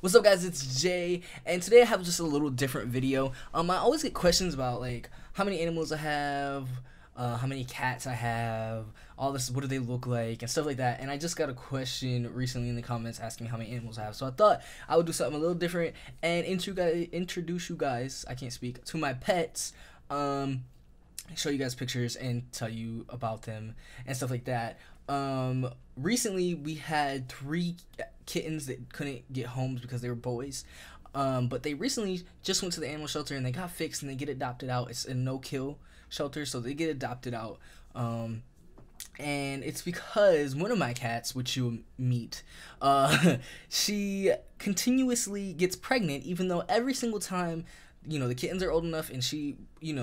What's up, guys? It's Jay, and today I have just a little different video. I always get questions about like how many animals I have, how many cats I have, all this, what do they look like, and stuff like that. And I just got a question recently in the comments asking me how many animals I have, so I thought I would do something a little different and introduce you guys. I can't speak to my pets. Show you guys pictures and tell you about them and stuff like that. Recently we had 3 kittens that couldn't get homes because they were boys, but they recently just went to the animal shelter and they got fixed and they get adopted out. It's a no-kill shelter, so they get adopted out, and it's because one of my cats, which you'll meet, she continuously gets pregnant, even though every single time, the kittens are old enough and she,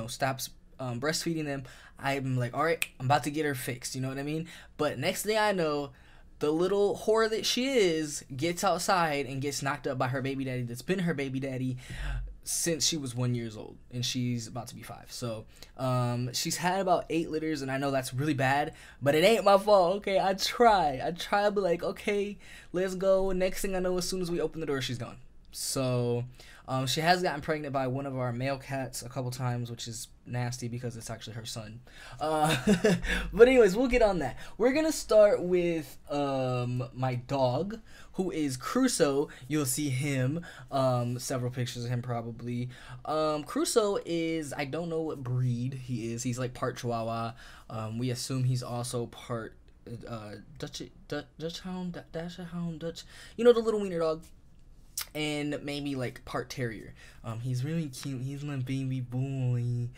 stops breastfeeding them, I'm like, all right, I'm about to get her fixed, you know what I mean? But next thing I know, the little whore that she is gets outside and gets knocked up by her baby daddy that's been her baby daddy since she was 1 year old, and she's about to be 5. So she's had about 8 litters, and I know that's really bad, but it ain't my fault. Okay, I try to be like, okay, let's go. Next thing I know, as soon as we open the door, she's gone. So she has gotten pregnant by one of our male cats a couple times, which is nasty because it's actually her son. But anyways, we'll get on that. We're gonna start with my dog, who is Crusoe. You'll see him, several pictures of him probably. Crusoe is, I don't know what breed he is. He's like part Chihuahua. We assume he's also part Dutch Hound, Dutch, the little wiener dog. And maybe like part terrier. He's really cute. He's my baby boy.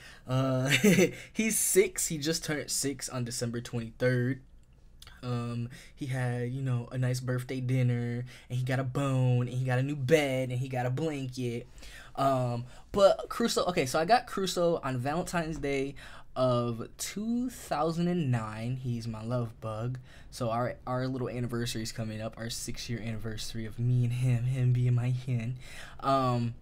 He's 6. He just turned 6 on December 23rd. He had, a nice birthday dinner, and he got a bone, and he got a new bed, and he got a blanket. But Crusoe, okay, so I got Crusoe on Valentine's Day of 2009. He's my love bug. So our little anniversary is coming up, our 6-year anniversary of me and him being my hen. And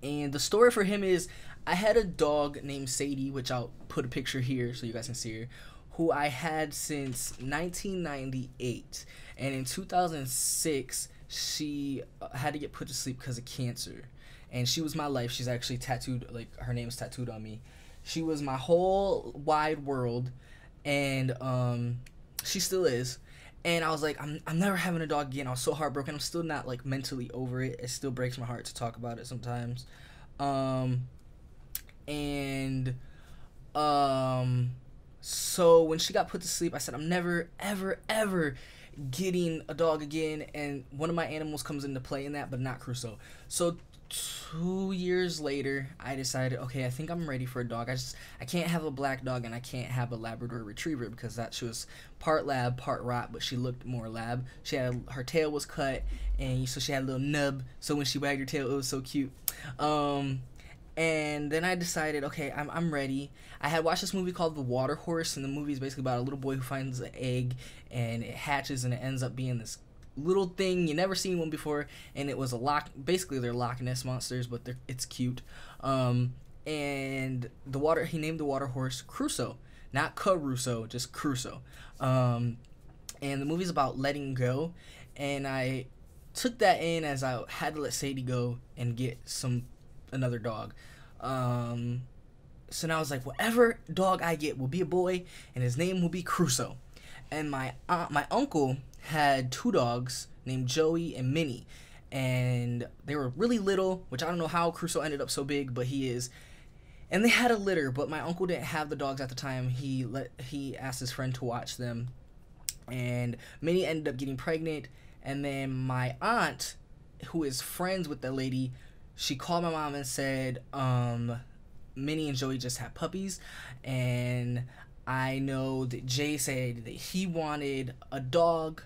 the story for him is, I had a dog named Sadie, which I'll put a picture here so you guys can see her, who I had since 1998, and in 2006 she had to get put to sleep because of cancer, and she was my life. She's actually tattooed, like her name's tattooed on me. She was my whole wide world, and she still is. And I was like, I'm never having a dog again. I was so heartbroken. I'm still not like mentally over it. It still breaks my heart to talk about it sometimes. So when she got put to sleep, I said, I'm never, ever, ever getting a dog again. And one of my animals comes into play in that, but not Crusoe. So 2 years later, I decided, okay, I think I'm ready for a dog. I can't have a black dog, and I can't have a Labrador Retriever because she was part lab, part rot, but she looked more lab. Her tail was cut, and so she had a little nub. So when she wagged her tail, it was so cute. And then I decided, okay, I'm ready. I had watched this movie called The Water Horse, and the movie is basically about a little boy who finds an egg, and it hatches, and it ends up being this little thing. You never seen one before, and it was basically they're Loch Ness monsters, but it's cute. And he named the water horse Crusoe, not Caruso, just Crusoe. And the movie's about letting go, and I took that in as I had to let Sadie go and get another dog. So now I was like, whatever dog I get will be a boy, and his name will be Crusoe. And my uncle had 2 dogs named Joey and Minnie, and they were really little, which I don't know how Crusoe ended up so big, but he is. And they had a litter, but my uncle didn't have the dogs at the time. He asked his friend to watch them, and Minnie ended up getting pregnant. And then my aunt, who is friends with the lady, she called my mom and said, Minnie and Joey just had puppies, and I know that Jay said that he wanted a dog,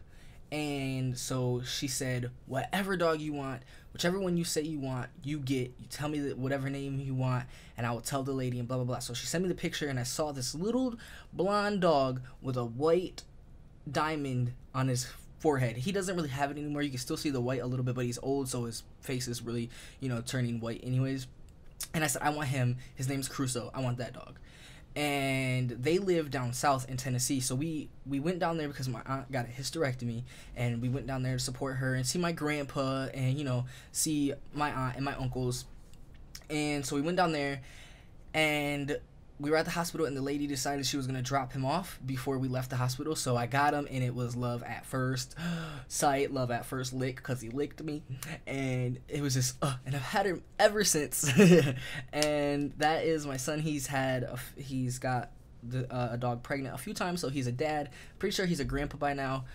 and so she said, whatever dog you want, whichever one you say you want, you get. You tell me that whatever name you want, and I will tell the lady, and blah, blah, blah. So she sent me the picture, and I saw this little blonde dog with a white diamond on his forehead. He doesn't really have it anymore. You can still see the white a little bit, but he's old, so his face is really, turning white anyways. And I said, I want him. His name's Crusoe. I want that dog. and they live down south in Tennessee. So we went down there because my aunt got a hysterectomy, and we went down there to support her and see my grandpa and, you know, see my aunt and my uncles. And so we went down there, and we were at the hospital, and the lady decided she was going to drop him off before we left the hospital. So I got him, and it was love at first sight, love at first lick, because he licked me. And it was just, and I've had him ever since. And that is my son. He's got a dog pregnant a few times, so he's a dad. Pretty sure he's a grandpa by now.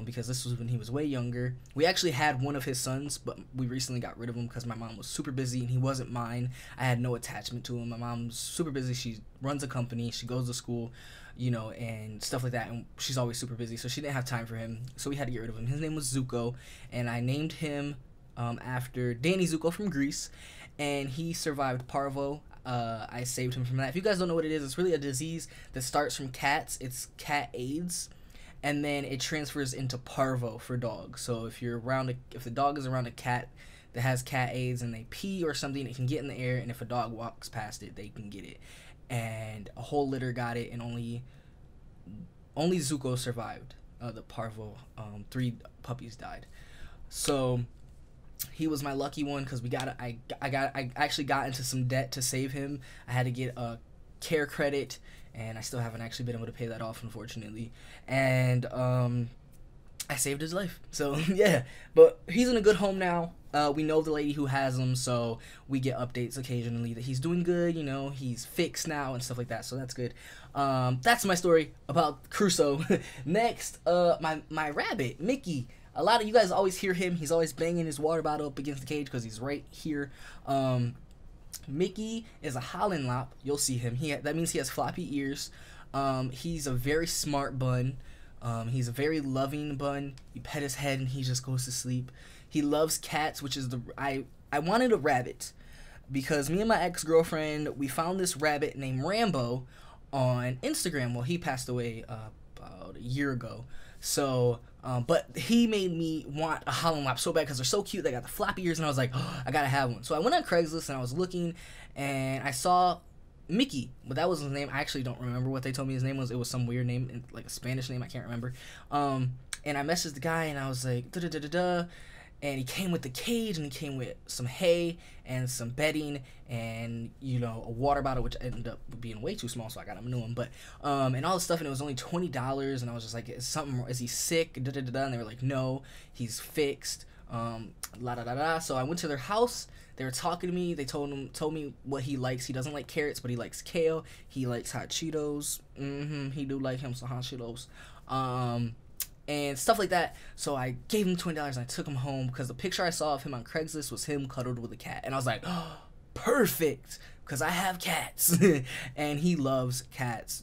Because this was when he was way younger. We actually had one of his sons, but we recently got rid of him because my mom was super busy and he wasn't mine. I had no attachment to him. My mom's super busy. She runs a company. She goes to school, you know, and stuff like that. And she's always super busy, so she didn't have time for him. So we had to get rid of him. His name was Zuko, and I named him after Danny Zuko from Greece, and he survived parvo. I saved him from that. If you guys don't know what it is, it's really a disease that starts from cats. It's cat AIDS. And then it transfers into parvo for dogs. So if the dog is around a cat that has cat AIDS and they pee or something, it can get in the air. And if a dog walks past it, they can get it. And a whole litter got it, and only Zuko survived the parvo. 3 puppies died. So he was my lucky one because I actually got into some debt to save him. I had to get a care credit, and I still haven't actually been able to pay that off, unfortunately. And I saved his life. So yeah, but he's in a good home now. We know the lady who has him, so we get updates occasionally that he's doing good. You know, he's fixed now and stuff like that. So that's good. That's my story about Crusoe. Next, my rabbit Mickey. A lot of you guys always hear him. He's always banging his water bottle up against the cage because he's right here. Mickey is a Holland Lop. You'll see him. That means he has floppy ears. He's a very smart bun. He's a very loving bun. You pet his head and he just goes to sleep. He loves cats, which is I wanted a rabbit because me and my ex-girlfriend, we found this rabbit named Rambo on Instagram. Well, he passed away about a year ago. So, but he made me want a Holland Lop so bad because they're so cute. They got the floppy ears, and I was like, oh, I gotta have one. So I went on Craigslist and I was looking, and I saw Mickey, but that was his name. I actually don't remember what they told me his name was. It was some weird name, like a Spanish name. I can't remember. And I messaged the guy, and I was like, da da da da da. And he came with the cage, and he came with some hay and some bedding and, you know, a water bottle, which ended up being way too small, so I got him a new one. But and all this stuff, and it was only $20, and I was just like, is he sick? Da da da da. And they were like, no, he's fixed. La da da da. So I went to their house. They were talking to me. They told me what he likes. He doesn't like carrots, but he likes kale. He likes hot Cheetos. He do like him some hot Cheetos. And stuff like that. So I gave him $20 and I took him home because the picture I saw of him on Craigslist was him cuddled with a cat. And I was like, oh, perfect, because I have cats. And he loves cats.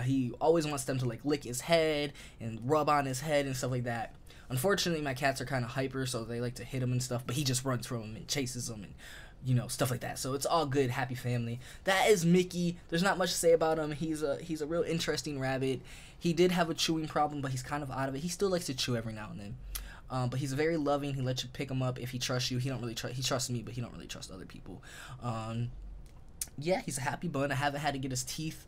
He always wants them to like lick his head and rub on his head and stuff like that. Unfortunately, my cats are kind of hyper, so they like to hit him and stuff, but he just runs from them and chases them and, you know, stuff like that. So it's all good, happy family. That is Mickey. There's not much to say about him. He's a real interesting rabbit. He did have a chewing problem, but he's kind of out of it. He still likes to chew every now and then. But he's very loving. He lets you pick him up if he trusts you. He trusts me, but he don't really trust other people. Yeah, he's a happy bun. I haven't had to get his teeth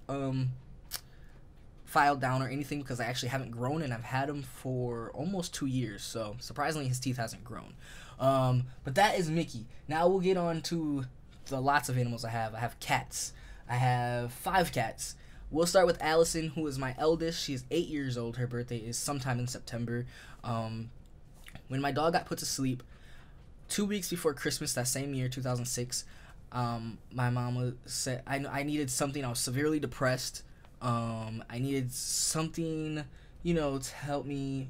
filed down or anything because I actually haven't grown, and I've had him for almost 2 years. So surprisingly, his teeth hasn't grown. But that is Mickey. Now we'll get on to the lots of animals I have. I have cats. I have 5 cats. We'll start with Allison, who is my eldest. She is 8 years old. Her birthday is sometime in September. When my dog got put to sleep, 2 weeks before Christmas that same year, 2006, my mama said I needed something. I was severely depressed. I needed something, you know, to help me.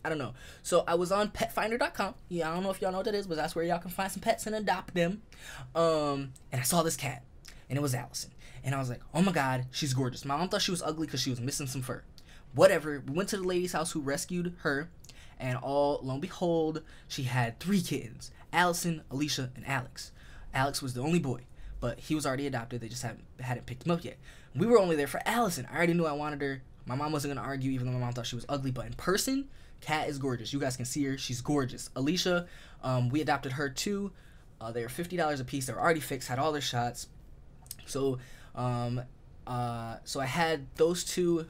I don't know. So I was on petfinder.com. Yeah, I don't know if y'all know what that is, but that's where y'all can find some pets and adopt them. And I saw this cat, and it was Allison. And I was like, oh my God, she's gorgeous. My mom thought she was ugly because she was missing some fur. Whatever. We went to the lady's house who rescued her, and lo and behold, she had 3 kittens: Allison, Alicia, and Alex. Alex was the only boy, but he was already adopted. They just hadn't picked him up yet. We were only there for Allison. I already knew I wanted her. My mom wasn't going to argue, even though my mom thought she was ugly. But in person, Cat is gorgeous. You guys can see her. She's gorgeous. Alicia, we adopted her too. They were $50 a piece. They were already fixed, had all their shots. So So I had those two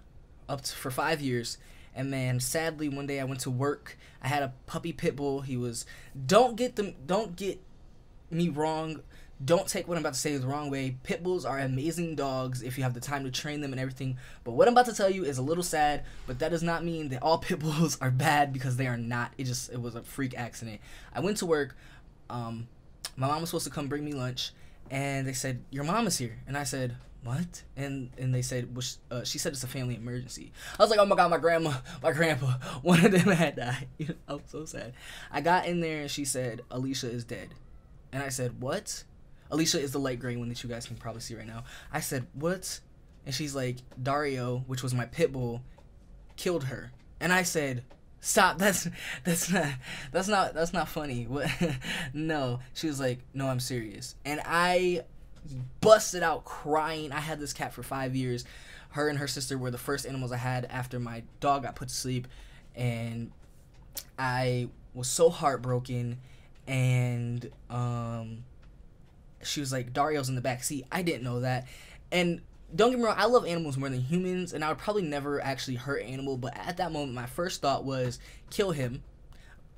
for 5 years, and then sadly one day I went to work. I had a puppy pit bull. He was, don't get me wrong. Don't take what I'm about to say the wrong way. Pit bulls are amazing dogs if you have the time to train them and everything. But what I'm about to tell you is a little sad, but that does not mean that all pit bulls are bad, because they are not. It was a freak accident. I went to work. My mom was supposed to come bring me lunch, and they said, "Your mom is here." And I said, "What?" And they said, well, she said it's a family emergency. I was like, oh my god, my grandma, my grandpa, one of them had died. I'm so sad. I got in there and she said, "Alicia is dead." And I said, "What?" Alicia is the light gray one that you guys can probably see right now. I said, "What?" And she's like, "Dario, which was my pit bull, killed her." And I said, "Stop, that's not funny." What? No. She was like, "No, I'm serious." And I busted out crying. I had this cat for 5 years. Her and her sister were the first animals I had after my dog got put to sleep, and I was so heartbroken. And she was like, "Dario's in the back seat." I didn't know that. And don't get me wrong, I love animals more than humans, and I would probably never actually hurt an animal, but at that moment my first thought was kill him.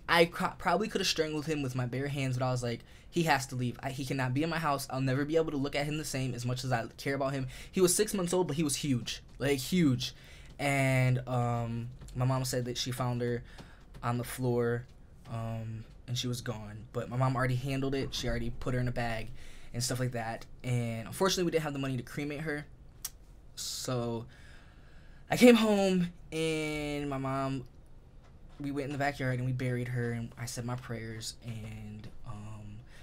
I probably could have strangled him with my bare hands, but I was like, he has to leave. He cannot be in my house. I'll never be able to look at him the same as much as I care about him. He was 6 months old, but he was huge. Like, huge. And my mom said that she found her on the floor, and she was gone. But my mom already handled it. She already put her in a bag and stuff like that. And unfortunately, we didn't have the money to cremate her. So I came home, and my mom, we went in the backyard and we buried her, and I said my prayers, and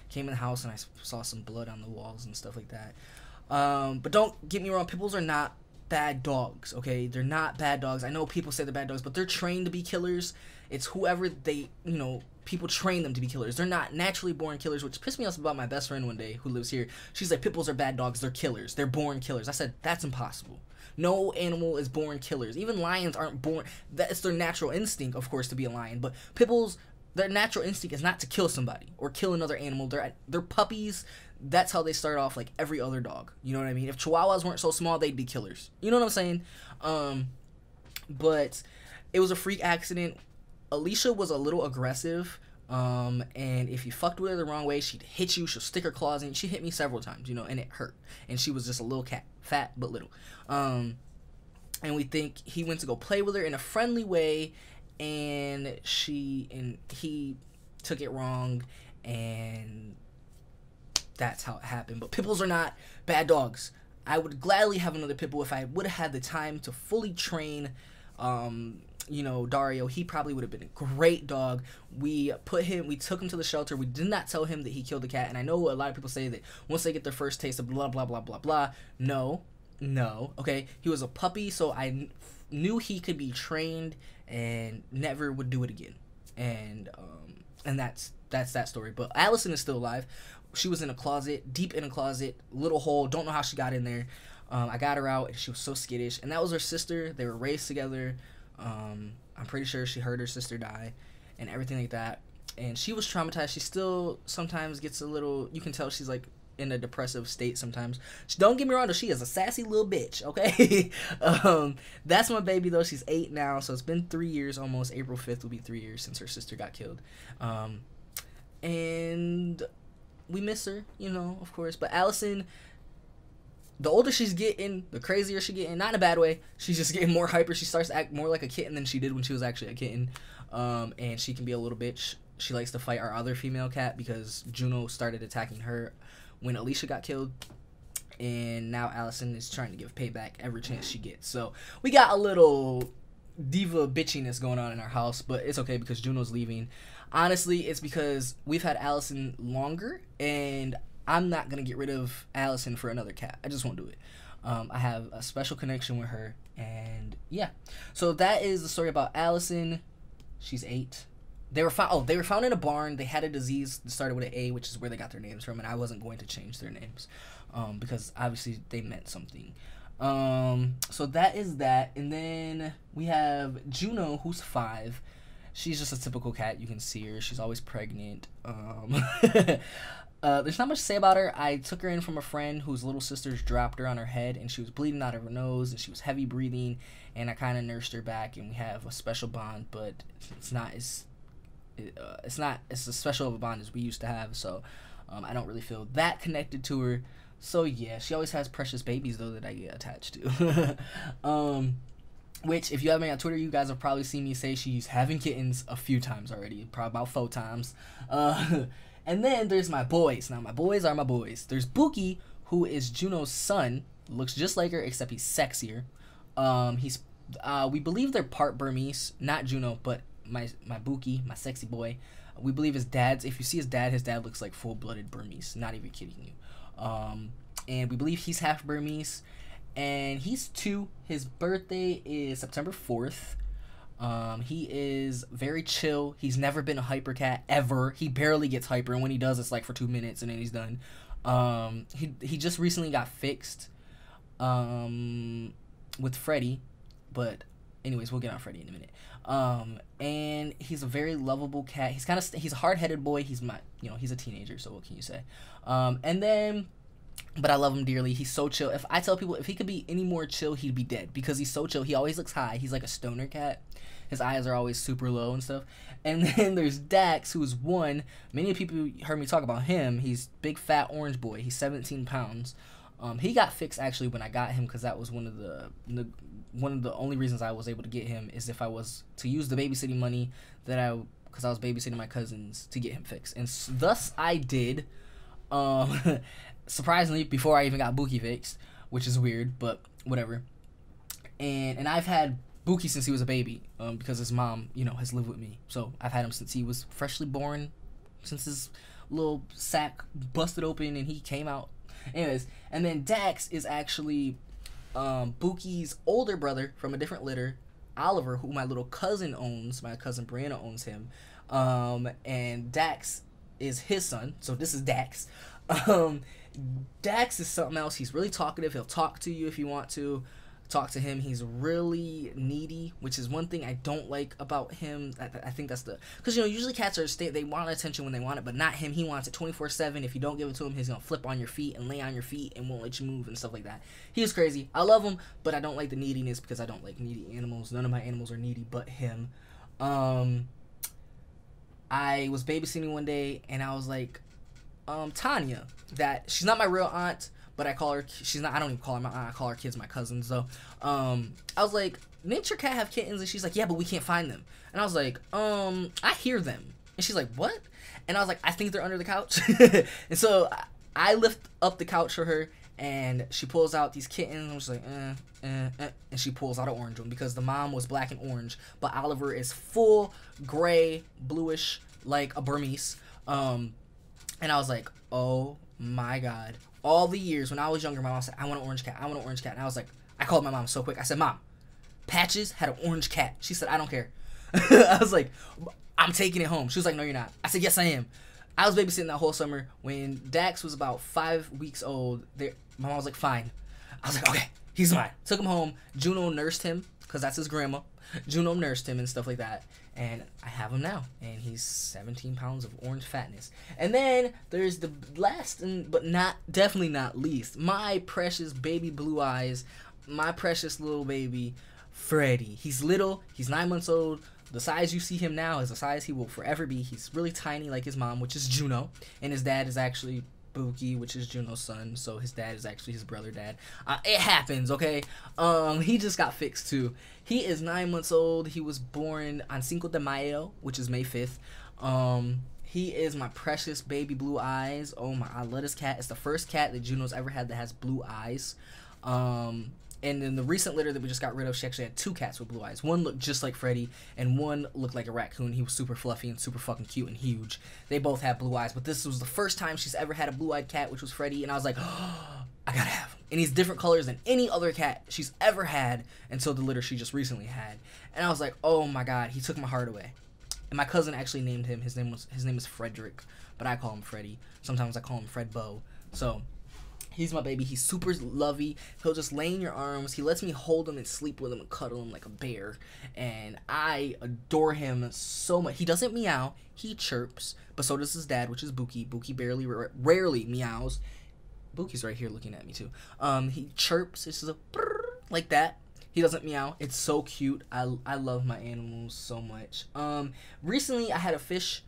came in the house and I saw some blood on the walls and stuff like that. But don't get me wrong, pit bulls are not bad dogs, okay? They're not bad dogs. I know people say they're bad dogs, but they're trained to be killers. It's whoever they, people train them to be killers. They're not naturally born killers, which pissed me off about my best friend one day who lives here. She's like, pit bulls are bad dogs. They're killers. They're born killers. I said, that's impossible. No animal is born killers. Even lions aren't born. That's their natural instinct, of course, to be a lion. But pit bulls, their natural instinct is not to kill somebody or kill another animal. They're puppies. That's how they start off, like every other dog. You know what I mean? If chihuahuas weren't so small, they'd be killers. You know what I'm saying? But it was a freak accident. Alicia was a little aggressive. And if you fucked with her the wrong way, she'd hit you. She'll stick her claws in. She hit me several times, and it hurt. And she was just a little cat, fat but little. And we think he went to go play with her in a friendly way, and he took it wrong, and that's how it happened. But pit bulls are not bad dogs. I would gladly have another pit bull if I would have had the time to fully train Dario. He probably would have been a great dog. We took him to the shelter. We did not tell him that he killed the cat. And I know a lot of people say that once they get their first taste of blah, blah, blah, blah, blah. No, okay? He was a puppy, so I knew he could be trained and never would do it again. And that's that story. But Allison is still alive. She was in a closet, deep in a closet, little hole. Don't know how she got in there. I got her out, and she was so skittish. And that was her sister. They were raised together. I'm pretty sure she heard her sister die and everything like that, and she was traumatized. She still sometimes gets a little, you can tell she's like in a depressive state sometimes. Don't get me wrong though, she is a sassy little bitch, okay? That's my baby though. She's 8 now, so it's been 3 years almost. April 5th will be 3 years since her sister got killed. And we miss her, of course. But Allison, the older she's getting, the crazier she's getting. Not in a bad way. She's just getting more hyper. She starts to act more like a kitten than she did when she was actually a kitten. And she can be a little bitch. She likes to fight our other female cat because Juno started attacking her when Alicia got killed. And now Allison is trying to give payback every chance she gets. So we got a little diva bitchiness going on in our house, but it's okay because Juno's leaving. Honestly, it's because we've had Allison longer, and I'm not going to get rid of Allison for another cat. I just won't do it. I have a special connection with her, and yeah. So that is the story about Allison. She's 8. They were found in a barn. They had a disease that started with an A, which is where they got their names from, and I wasn't going to change their names because obviously they meant something. So that is that. And then we have Juno, who's 5. She's just a typical cat. You can see her. She's always pregnant. There's not much to say about her. I took her in from a friend whose little sisters dropped her on her head, and she was bleeding out of her nose, and she was heavy breathing, and I kind of nursed her back, and we have a special bond, but it's not as special of a bond as we used to have, so I don't really feel that connected to her. So yeah, she always has precious babies though that I get attached to. Which, if you have me on Twitter, you guys have probably seen me say she's having kittens a few times already, probably about 4 times. And then there's my boys. Now, my boys are my boys. There's Buki, who is Juno's son. Looks just like her, except he's sexier. We believe they're part Burmese. Not Juno, but my Buki, my sexy boy. We believe his dad's. If you see his dad looks like full-blooded Burmese. Not even kidding you. And we believe he's half Burmese. And he's 2. His birthday is September 4th. He is very chill. He's never been a hyper cat ever. He barely gets hyper, and when he does, it's like for 2 minutes, and then he's done. He just recently got fixed with Freddy, but anyways, we'll get on Freddy in a minute. And he's a very lovable cat. He's a hard-headed boy. He's a teenager, so what can you say? But I love him dearly. He's so chill. If I tell people if he could be any more chill, he'd be dead, because he's so chill. He always looks high. He's like a stoner cat. His eyes are always super low and stuff. And then there's Dax, who is 1. Many people heard me talk about him. He's big fat orange boy. He's 17 pounds. He got fixed actually when I got him, because that was one of the only reasons I was able to get him, is if I was to use the babysitting money because I was babysitting my cousins to get him fixed, and thus I did. Surprisingly, before I even got Buki fixed, which is weird, but whatever. And I've had Buki since he was a baby, because his mom, has lived with me. So I've had him since he was freshly born, since his little sack busted open and he came out. Anyways, and then Dax is actually Buki's older brother from a different litter, Oliver, who my little cousin owns. My cousin Brianna owns him. And Dax is his son. So this is Dax. Dax is something else. He's really talkative. He'll talk to you if you want to talk to him. He's really needy, which is one thing I don't like about him. I think that's because usually cats they want attention when they want it, but not him. He wants it 24/7. If you don't give it to him, he's gonna flip on your feet and lay on your feet and won't let you move and stuff like that. He is crazy. I love him, but I don't like the neediness, because I don't like needy animals. None of my animals are needy but him. I was babysitting one day, and I was like, Tanya, that she's not my real aunt, but I call her, I don't even call her my aunt, I call her kids my cousins, though. I was like, didn't your cat have kittens? And she's like, yeah, but we can't find them. And I was like, I hear them. And she's like, what? And I was like, I think they're under the couch. And so I lift up the couch for her, and she pulls out these kittens. I'm just like, and she pulls out an orange one, because the mom was black and orange, but Oliver is full gray, bluish, like a Burmese. And I was like, oh my God. All the years when I was younger, my mom said, I want an orange cat. I want an orange cat. And I was like, I called my mom so quick. I said, Mom, Patches had an orange cat. She said, I don't care. I was like, I'm taking it home. She was like, no, you're not. I said, yes, I am. I was babysitting that whole summer. When Dax was about 5 weeks old, my mom was like, fine. I was like, okay, he's mine. Took him home. Juno nursed him, because that's his grandma. Juno nursed him and stuff like that. And I have him now, and he's 17 pounds of orange fatness. And then there's the last, but definitely not least, my precious baby blue eyes, my precious little baby, Freddy. He's little, he's 9 months old. The size you see him now is the size he will forever be. He's really tiny like his mom, which is Juno, and his dad is actually Buki, which is Juno's son, so his dad is actually his brother dad. It happens, okay? He just got fixed too. He is 9 months old. He was born on Cinco de Mayo, which is May 5th. He is my precious baby blue eyes. Oh my, I love this cat. It's the first cat that Juno's ever had that has blue eyes. And in the recent litter that we just got rid of, she actually had 2 cats with blue eyes. One looked just like Freddy, and one looked like a raccoon. He was super fluffy and super fucking cute and huge. They both had blue eyes, but this was the first time she's ever had a blue-eyed cat, which was Freddy, and I was like, oh, I gotta have him. And he's different colors than any other cat she's ever had until the litter she just recently had. And I was like, oh my God, he took my heart away. And my cousin actually named him. His name is Frederick, but I call him Freddy. Sometimes I call him Fred Bo. So He's my baby. He's super lovey. He'll just lay in your arms. He lets me hold him and sleep with him and cuddle him like a bear. And I adore him so much. He doesn't meow. He chirps. But so does his dad, which is Buki. Buki rarely meows. Buki's right here looking at me too. He chirps. It's just a brrr, like that. He doesn't meow. It's so cute. I love my animals so much. Recently I had a fish.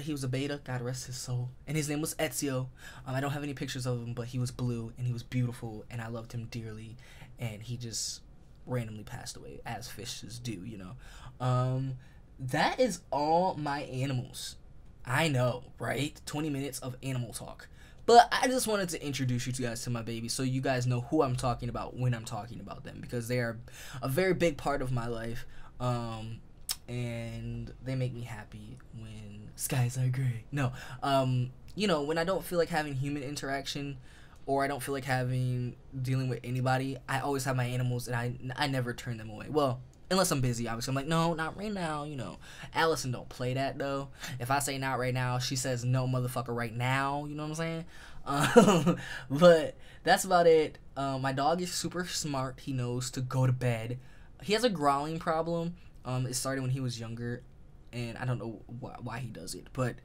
He was a beta, God rest his soul, and his name was Ezio. I don't have any pictures of him, but he was blue and he was beautiful, and I loved him dearly. And he just randomly passed away, as fishes do, you know. That is all my animals. I know, right? 20 minutes of animal talk. But I just wanted to introduce you guys to my babies so you guys know who I'm talking about when I'm talking about them, because they are a very big part of my life. And they make me happy when skies are gray. No, you know, when I don't feel like having human interaction, or I don't feel like dealing with anybody, I always have my animals, and I never turn them away. Well, unless I'm busy, obviously. I'm like, no, not right now, you know. Allison don't play that, though. If I say not right now, she says no, motherfucker, right now. You know what I'm saying? But that's about it. My dog is super smart. He knows to go to bed. He has a growling problem. It started when he was younger, and I don't know why he does it, but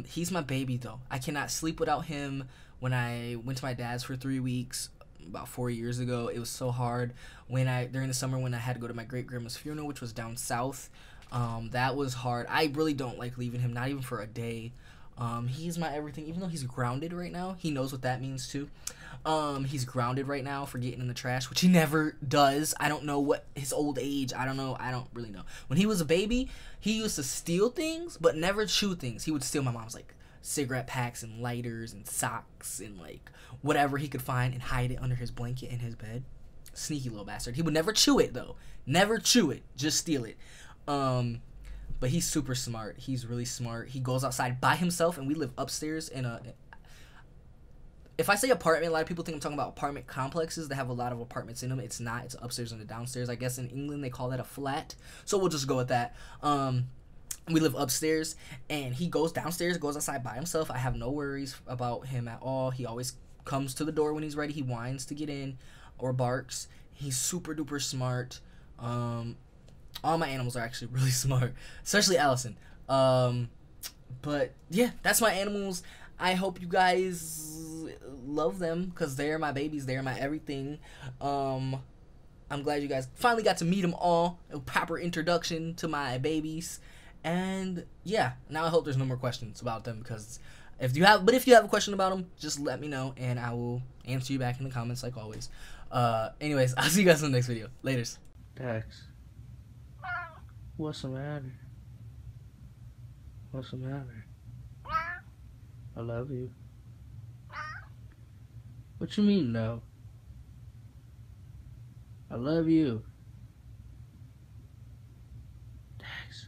he's my baby, though. I cannot sleep without him. When I went to my dad's for 3 weeks about 4 years ago, it was so hard. During the summer when I had to go to my great-grandma's funeral, which was down south, that was hard. I really don't like leaving him, not even for a day. He's my everything. Even though he's grounded right now, he knows what that means too. He's grounded right now for getting in the trash, which he never does. I don't know what his old age. I don't know. I don't really know. When he was a baby, he used to steal things, but never chew things. He would steal my mom's like cigarette packs and lighters and socks and like whatever he could find and hide it under his blanket in his bed. Sneaky little bastard. He would never chew it though. Never chew it. Just steal it. But he's super smart. He's really smart. He goes outside by himself, and we live upstairs in a... If I say apartment, a lot of people think I'm talking about apartment complexes that have a lot of apartments in them. It's not. It's upstairs and a downstairs. I guess in England they call that a flat. So we'll just go with that. We live upstairs, and he goes downstairs, goes outside by himself. I have no worries about him at all. He always comes to the door when he's ready. He whines to get in or barks. He's super duper smart. All my animals are actually really smart, especially Allison. But yeah, that's my animals. I hope you guys love them, because they're my babies. They're my everything. I'm glad you guys finally got to meet them all. A proper introduction to my babies. And yeah, now I hope there's no more questions about them, because if you have a question about them, just let me know and I will answer you back in the comments like always. Anyways, I'll see you guys in the next video. Laters. Dax, what's the matter? What's the matter? I love you. What you mean, no? I love you. Dax.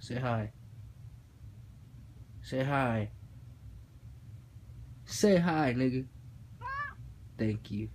Say hi. Say hi. Say hi, nigga. Thank you.